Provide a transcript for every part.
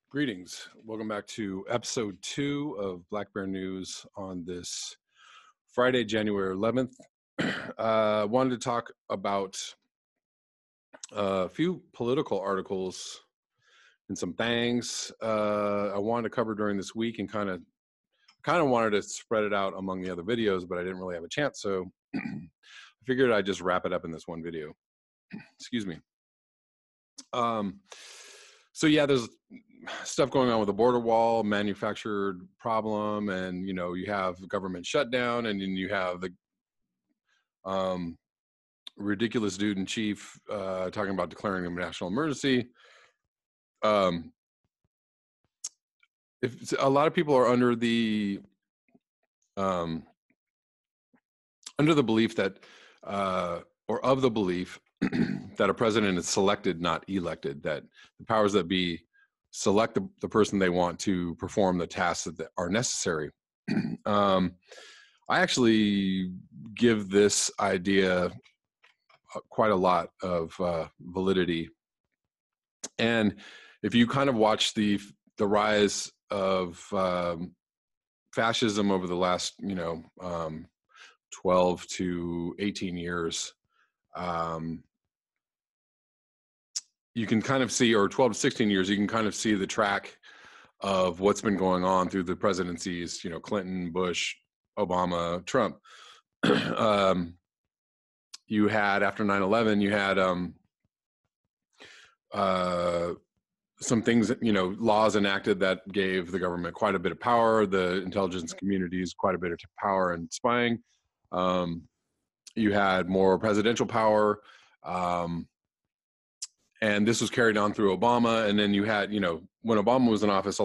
Greetings. Welcome back to episode 2 of Black Bear News on this Friday, January 11th. Wanted to talk about a few political articles and some things I wanted to cover during this week, and kind of wanted to spread it out among the other videos, but I didn't really have a chance, so I figured I'd just wrap it up in this one video. Excuse me. So yeah, there's stuff going on with the border wall, manufactured problem, and you have government shutdown, and then you have the ridiculous dude in chief talking about declaring a national emergency. If a lot of people are under the belief that or of the belief that a president is selected, not elected, that the powers that be select the person they want to perform the tasks that are necessary. I actually give this idea quite a lot of validity. And if you kind of watch the rise of fascism over the last 12 to 18 years, you can kind of see, or 12 to 16 years, you can kind of see the track of what's been going on through the presidencies, Clinton, Bush, Obama, Trump. You had, after 9/11, you had some things, laws enacted that gave the government quite a bit of power, the intelligence communities quite a bit of power in spying. You had more presidential power. And this was carried on through Obama. And then you had, when Obama was in office,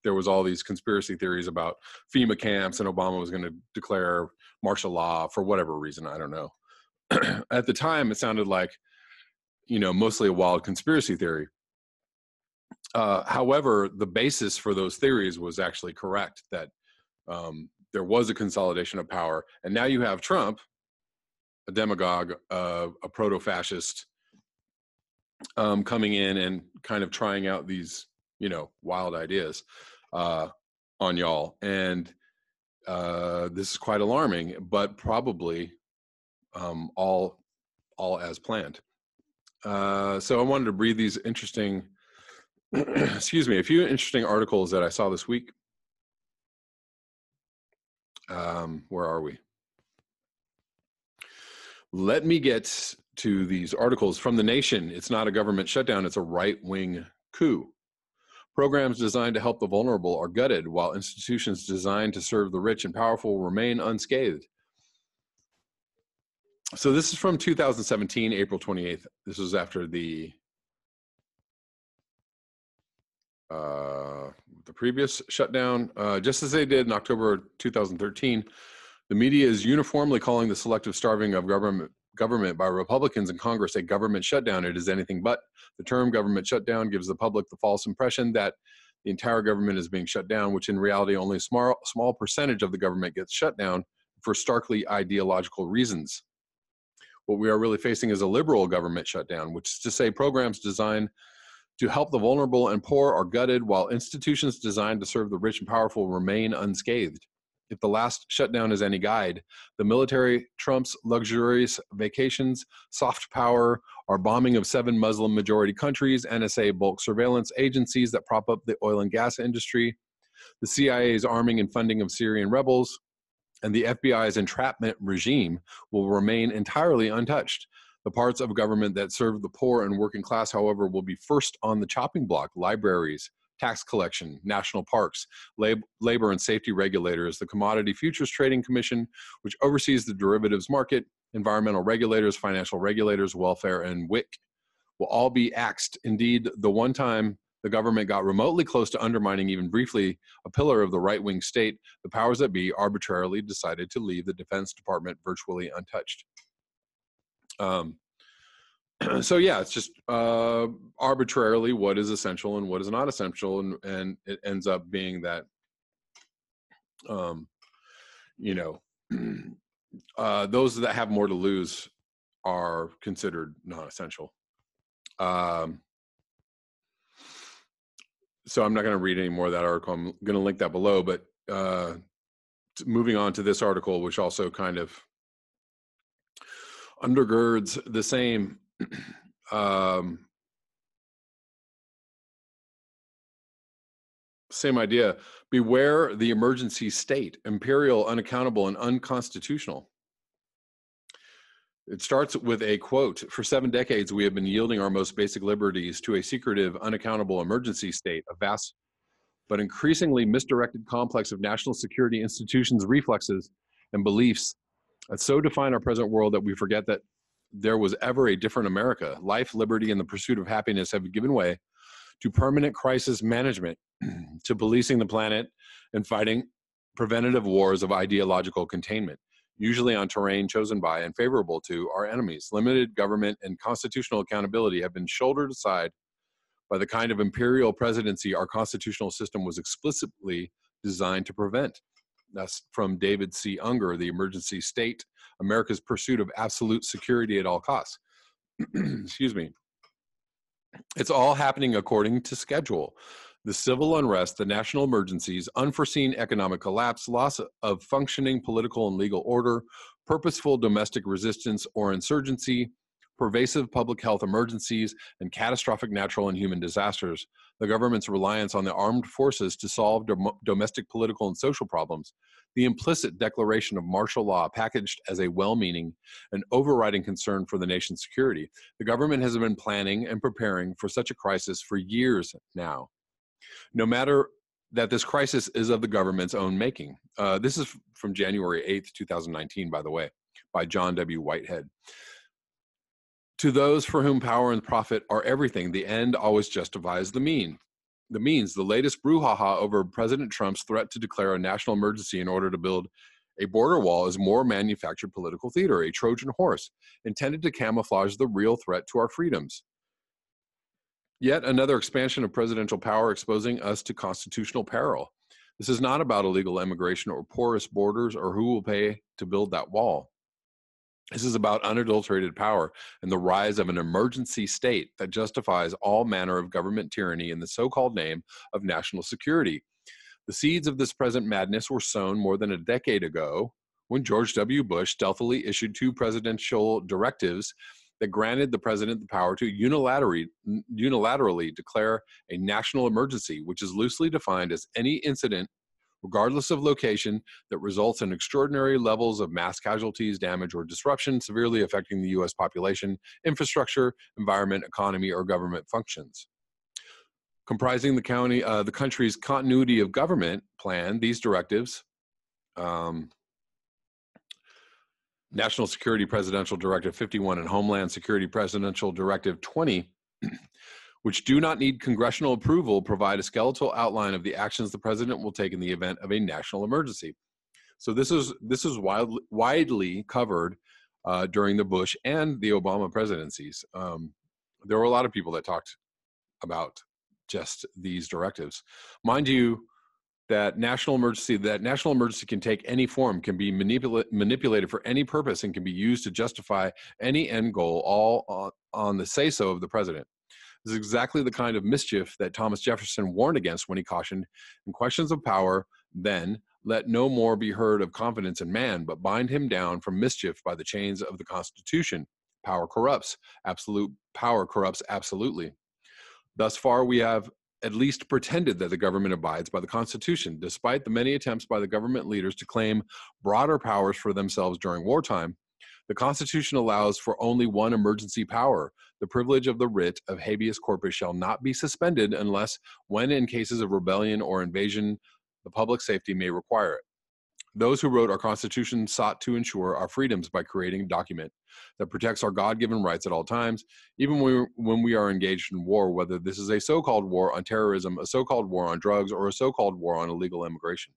there was all these conspiracy theories about FEMA camps, and Obama was going to declare martial law for whatever reason. I don't know. At the time, it sounded like, mostly a wild conspiracy theory. However, the basis for those theories was actually correct, that there was a consolidation of power. And now you have Trump, a demagogue, a proto-fascist, coming in and kind of trying out these, wild ideas on y'all. And this is quite alarming, but probably all as planned. So I wanted to read these interesting, excuse me, a few interesting articles that I saw this week. Where are we? Let me get to these articles from The Nation. It's not a government shutdown, it's a right-wing coup. Programs designed to help the vulnerable are gutted, while institutions designed to serve the rich and powerful remain unscathed. So this is from 2017, April 28th. This was after the previous shutdown. Just as they did in October 2013, the media is uniformly calling the selective starving of government by Republicans in Congress a government shutdown. It is anything but. The term government shutdown gives the public the false impression that the entire government is being shut down, which in reality only a small percentage of the government gets shut down for starkly ideological reasons. What we are really facing is a liberal government shutdown, which is to say programs designed to help the vulnerable and poor are gutted, while institutions designed to serve the rich and powerful remain unscathed. If the last shutdown is any guide, the military, Trump's luxurious vacations, soft power, our bombing of 7 Muslim-majority countries, NSA bulk surveillance agencies that prop up the oil and gas industry, the CIA's arming and funding of Syrian rebels, and the FBI's entrapment regime will remain entirely untouched. The parts of government that serve the poor and working class, however, will be first on the chopping block: libraries, tax collection, national parks, labor and safety regulators, the Commodity Futures Trading Commission, which oversees the derivatives market, environmental regulators, financial regulators, welfare, and WIC, will all be axed. Indeed, the one time the government got remotely close to undermining, even briefly, a pillar of the right-wing state, the powers that be arbitrarily decided to leave the Defense Department virtually untouched. So yeah, it's just arbitrarily what is essential and what is not essential, and it ends up being that those that have more to lose are considered non-essential. So I'm not going to read any more of that article. I'm going to link that below, but moving on to this article, which also kind of undergirds the same same idea. Beware the emergency state, imperial, unaccountable, and unconstitutional. It starts with a quote: "For 7 decades, we have been yielding our most basic liberties to a secretive, unaccountable emergency state, a vast but increasingly misdirected complex of national security institutions, reflexes, and beliefs that so define our present world that we forget that there was ever a different America. Life, liberty, and the pursuit of happiness have given way to permanent crisis management, to policing the planet and fighting preventative wars of ideological containment, usually on terrain chosen by and favorable to our enemies. Limited government and constitutional accountability have been shouldered aside by the kind of imperial presidency our constitutional system was explicitly designed to prevent." That's from David C. Unger, The Emergency State, America's Pursuit of Absolute Security at All Costs. Excuse me. It's all happening according to schedule. The civil unrest, the national emergencies, unforeseen economic collapse, loss of functioning political and legal order, purposeful domestic resistance or insurgency, pervasive public health emergencies, and catastrophic natural and human disasters, the government's reliance on the armed forces to solve domestic political and social problems, the implicit declaration of martial law packaged as a well-meaning and overriding concern for the nation's security. The government has been planning and preparing for such a crisis for years now. No matter that this crisis is of the government's own making. This is from January 8th, 2019, by the way, by John W. Whitehead. "To those for whom power and profit are everything, the end always justifies the means. The latest brouhaha over President Trump's threat to declare a national emergency in order to build a border wall is more manufactured political theater, a Trojan horse, intended to camouflage the real threat to our freedoms. Yet another expansion of presidential power exposing us to constitutional peril. This is not about illegal immigration or porous borders or who will pay to build that wall. This is about unadulterated power and the rise of an emergency state that justifies all manner of government tyranny in the so-called name of national security. The seeds of this present madness were sown more than a decade ago when George W. Bush stealthily issued 2 presidential directives that granted the president the power to unilaterally declare a national emergency, which is loosely defined as any incident, regardless of location, that results in extraordinary levels of mass casualties, damage, or disruption severely affecting the U.S. population, infrastructure, environment, economy, or government functions. Comprising the country's continuity of government plan, these directives, National Security Presidential Directive 51 and Homeland Security Presidential Directive 20, which do not need congressional approval, provide a skeletal outline of the actions the president will take in the event of a national emergency. So this is widely covered during the Bush and the Obama presidencies. There were a lot of people that talked about just these directives. Mind you, that national emergency can take any form, can be manipulated for any purpose, and can be used to justify any end goal, all on the say-so of the president. This is exactly the kind of mischief that Thomas Jefferson warned against when he cautioned, "In questions of power, then, let no more be heard of confidence in man, but bind him down from mischief by the chains of the Constitution. Power corrupts. Absolute power corrupts absolutely. Thus far, we have at least pretended that the government abides by the Constitution, despite the many attempts by the government leaders to claim broader powers for themselves during wartime. The Constitution allows for only one emergency power. The privilege of the writ of habeas corpus shall not be suspended unless, when in cases of rebellion or invasion, the public safety may require it. Those who wrote our Constitution sought to ensure our freedoms by creating a document that protects our God-given rights at all times, even when we are engaged in war, whether this is a so-called war on terrorism, a so-called war on drugs, or a so-called war on illegal immigration.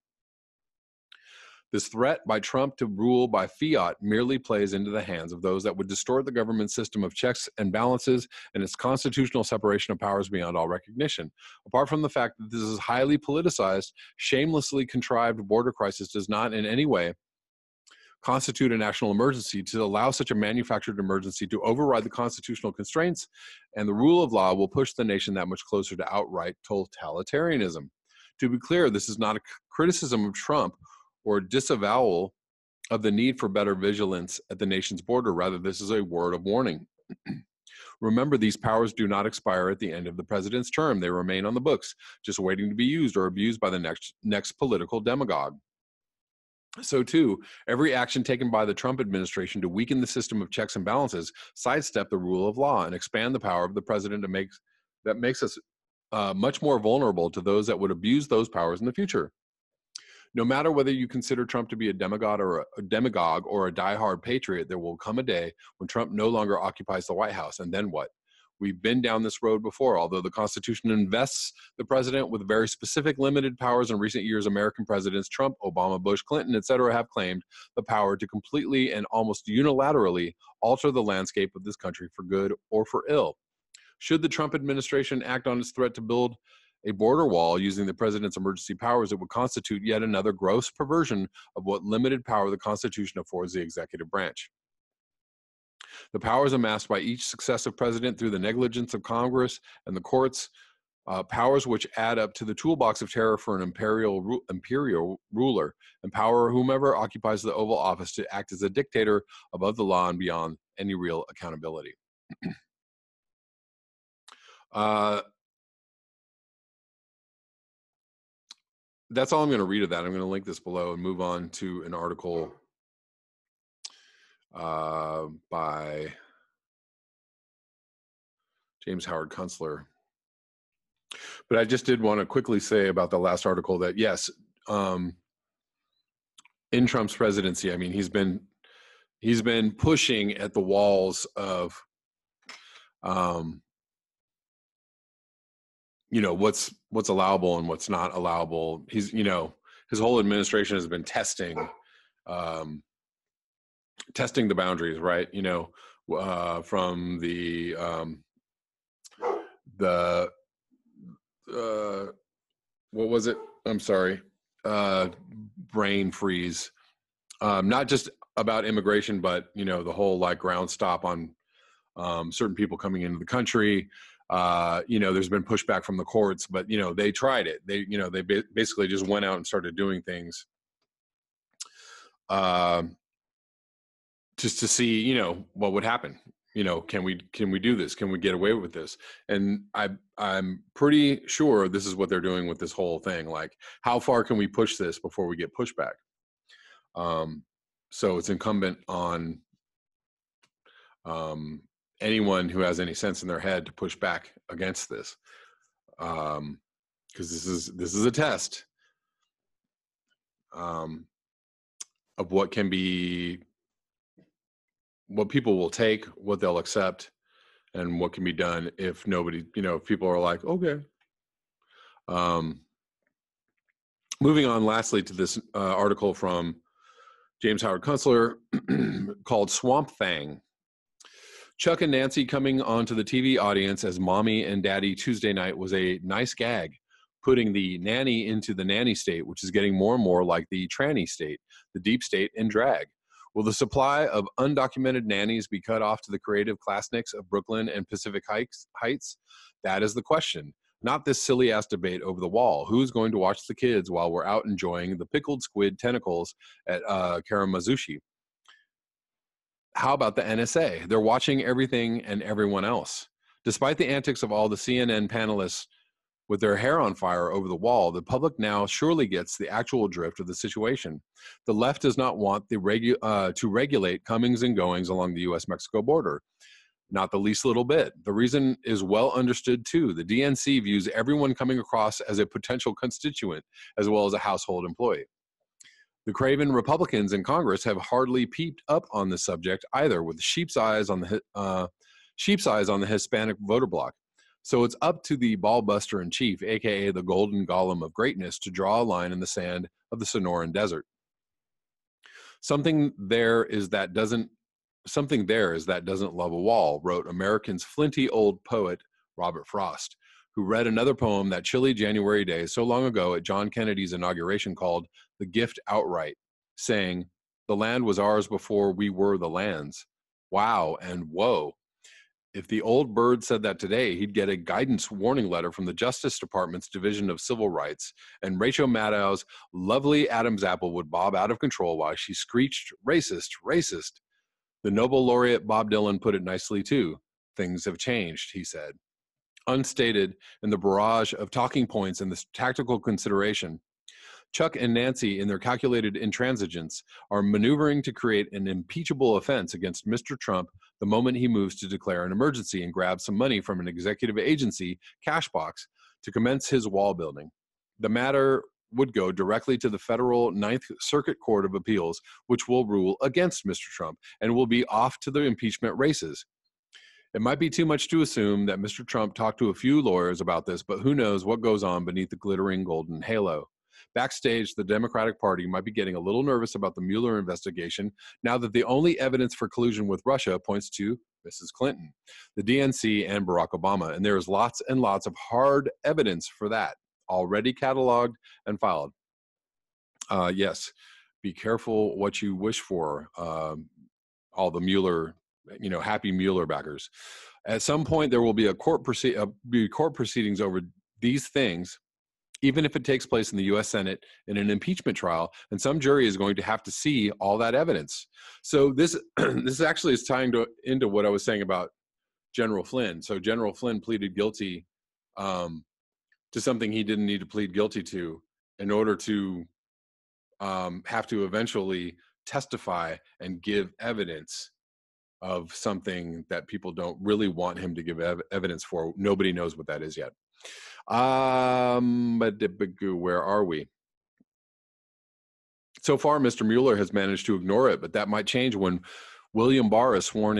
This threat by Trump to rule by fiat merely plays into the hands of those that would distort the government system of checks and balances and its constitutional separation of powers beyond all recognition. Apart from the fact that this is highly politicized, shamelessly contrived border crisis does not in any way constitute a national emergency, to allow such a manufactured emergency to override the constitutional constraints and the rule of law will push the nation that much closer to outright totalitarianism. To be clear, this is not a criticism of Trump or disavowal of the need for better vigilance at the nation's border. Rather, this is a word of warning. Remember, these powers do not expire at the end of the president's term. They remain on the books, just waiting to be used or abused by the next political demagogue. So too, every action taken by the Trump administration to weaken the system of checks and balances, sidestep the rule of law, and expand the power of the president that makes us much more vulnerable to those that would abuse those powers in the future. No matter whether you consider Trump to be a demagogue or a diehard patriot, there will come a day when Trump no longer occupies the White House. And then what? We've been down this road before. Although the Constitution invests the president with very specific limited powers, in recent years, American presidents Trump, Obama, Bush, Clinton, etc., have claimed the power to completely and almost unilaterally alter the landscape of this country for good or for ill. Should the Trump administration act on its threat to build a border wall using the president's emergency powers, it would constitute yet another gross perversion of what limited power the Constitution affords the executive branch. The powers amassed by each successive president through the negligence of Congress and the courts, powers which add up to the toolbox of terror for an imperial ruler, empower whomever occupies the Oval Office to act as a dictator above the law and beyond any real accountability. That's all I'm going to read of that. I'm going to link this below and move on to an article by James Howard Kunstler. But I just did want to quickly say about the last article that, yes, in Trump's presidency, I mean, he's been pushing at the walls of, you know, what's allowable and what's not allowable. He's, you know, his whole administration has been testing the boundaries, right? You know, from the what was it? I'm sorry, brain freeze. Not just about immigration, but, you know, the whole like ground stop on certain people coming into the country. You know, there's been pushback from the courts, but, you know, they tried it. They, you know, they basically just went out and started doing things just to see, you know, what would happen. You know, can we do this? Can we get away with this? And I'm pretty sure this is what they're doing with this whole thing. Like, how far can we push this before we get pushback? So it's incumbent on anyone who has any sense in their head to push back against this, because this is a test of what can be, what people will take, what they'll accept, and what can be done if nobody, you know, if people are like, okay. Moving on, lastly, to this article from James Howard Kunstler called Swamp Thang. Chuck and Nancy coming onto the TV audience as mommy and daddy Tuesday night was a nice gag, putting the nanny into the nanny state, which is getting more and more like the tranny state, the deep state in drag. Will the supply of undocumented nannies be cut off to the creative classnicks of Brooklyn and Pacific Heights? That is the question. Not this silly-ass debate over the wall. Who's going to watch the kids while we're out enjoying the pickled squid tentacles at Karamazouchi? How about the NSA? They're watching everything and everyone else. Despite the antics of all the CNN panelists with their hair on fire over the wall, the public now surely gets the actual drift of the situation. The left does not want to regulate comings and goings along the U.S.-Mexico border. Not the least little bit. The reason is well understood too. The DNC views everyone coming across as a potential constituent as well as a household employee. The craven Republicans in Congress have hardly peeped up on the subject either, with sheep's eyes on the Hispanic voter bloc. So it's up to the ball-buster in chief, aka the golden golem of greatness, to draw a line in the sand of the Sonoran Desert. Something there is that doesn't love a wall, wrote America's flinty old poet Robert Frost, who read another poem that chilly January day so long ago at John Kennedy's inauguration called The Gift Outright, saying, The land was ours before we were the land's. Wow and whoa. If the old bird said that today, he'd get a guidance warning letter from the Justice Department's Division of Civil Rights, and Rachel Maddow's lovely Adam's apple would bob out of control while she screeched, "Racist, racist." The Nobel laureate Bob Dylan put it nicely too. Things have changed, he said. Unstated in the barrage of talking points and this tactical consideration, Chuck and Nancy, in their calculated intransigence, are maneuvering to create an impeachable offense against Mr. Trump the moment he moves to declare an emergency and grab some money from an executive agency cash box to commence his wall building. The matter would go directly to the federal Ninth Circuit Court of Appeals, which will rule against Mr. Trump and will be off to the impeachment races. It might be too much to assume that Mr. Trump talked to a few lawyers about this, but who knows what goes on beneath the glittering golden halo. Backstage, the Democratic Party might be getting a little nervous about the Mueller investigation now that the only evidence for collusion with Russia points to Mrs. Clinton, the DNC, and Barack Obama. And there is lots and lots of hard evidence for that, already cataloged and filed. Yes, be careful what you wish for, all the Mueller, happy Mueller backers. At some point, there will be court proceedings over these things, even if it takes place in the U.S. Senate in an impeachment trial, and some jury is going to have to see all that evidence. So this actually is tying into what I was saying about General Flynn. So General Flynn pleaded guilty to something he didn't need to plead guilty to in order to have to eventually testify and give evidence of something that people don't really want him to give evidence for. Nobody knows what that is yet. But where are we? So far, Mr. Mueller has managed to ignore it, but that might change when William Barr is sworn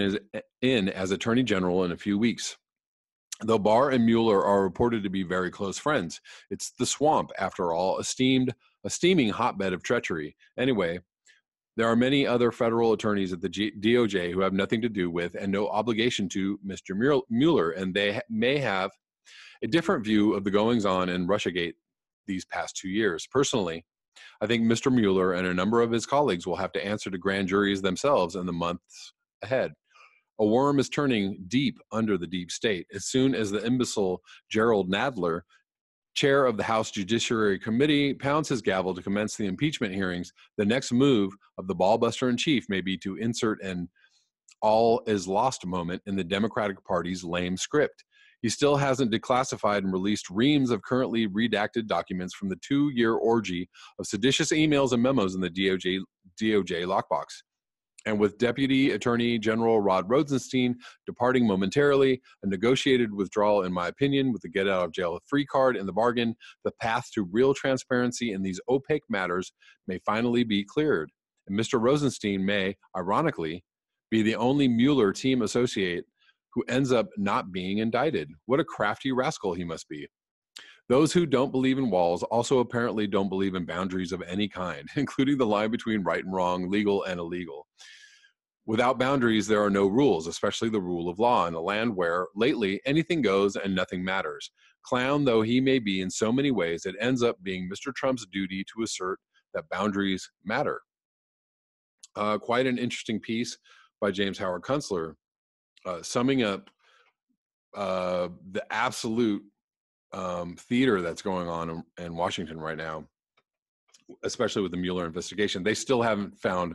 in as Attorney General in a few weeks. Though Barr and Mueller are reported to be very close friends, it's the swamp, after all, a steaming hotbed of treachery. Anyway, there are many other federal attorneys at the DOJ who have nothing to do with and no obligation to Mr. Mueller, and they may have a different view of the goings-on in Russiagate these past 2 years. Personally, I think Mr. Mueller and a number of his colleagues will have to answer to grand juries themselves in the months ahead. A worm is turning deep under the deep state. As soon as the imbecile Gerald Nadler, chair of the House Judiciary Committee, pounds his gavel to commence the impeachment hearings, the next move of the ballbuster-in-chief may be to insert an all is lost moment in the Democratic Party's lame script. He still hasn't declassified and released reams of currently redacted documents from the 2-year orgy of seditious emails and memos in the DOJ lockbox. And with Deputy Attorney General Rod Rosenstein departing momentarily, a negotiated withdrawal, in my opinion, with the get-out-of-jail-free card in the bargain, the path to real transparency in these opaque matters may finally be cleared. And Mr. Rosenstein may, ironically, be the only Mueller team associate who ends up not being indicted. What a crafty rascal he must be. Those who don't believe in walls also apparently don't believe in boundaries of any kind, including the line between right and wrong, legal and illegal. Without boundaries, there are no rules, especially the rule of law in a land where, lately, anything goes and nothing matters. Clown though he may be in so many ways, it ends up being Mr. Trump's duty to assert that boundaries matter. Quite an interesting piece by James Howard Kunstler, summing up the absolute theater that's going on in Washington right now, especially with the Mueller investigation. They still haven't found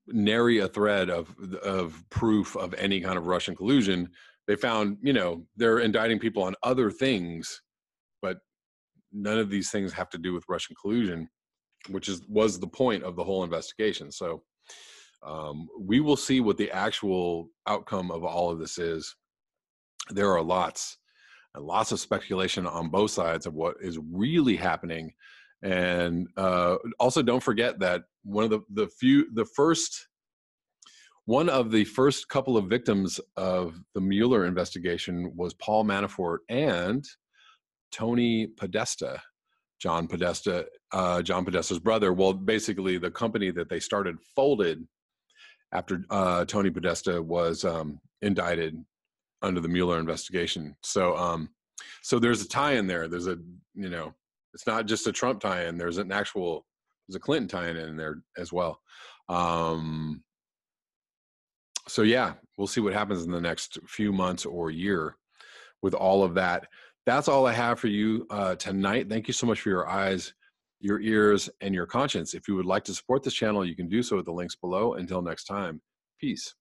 nary a thread of proof of any kind of Russian collusion. They found, they're indicting people on other things, but none of these things have to do with Russian collusion, which was the point of the whole investigation. So we will see what the actual outcome of all of this is. There are lots and lots of speculation on both sides of what is really happening. And also don't forget that one of the first couple of victims of the Mueller investigation was Paul Manafort and Tony Podesta, John Podesta's brother. Well, basically the company that they started folded after Tony Podesta was indicted under the Mueller investigation. So there's a tie in there. There's it's not just a Trump tie-in. There's an actual There's a Clinton tie-in in there as well. So yeah, we'll see what happens in the next few months or year with all of that. That's all I have for you tonight. Thank you so much for your eyes, your ears, and your conscience. If you would like to support this channel, you can do so at the links below. Until next time, peace.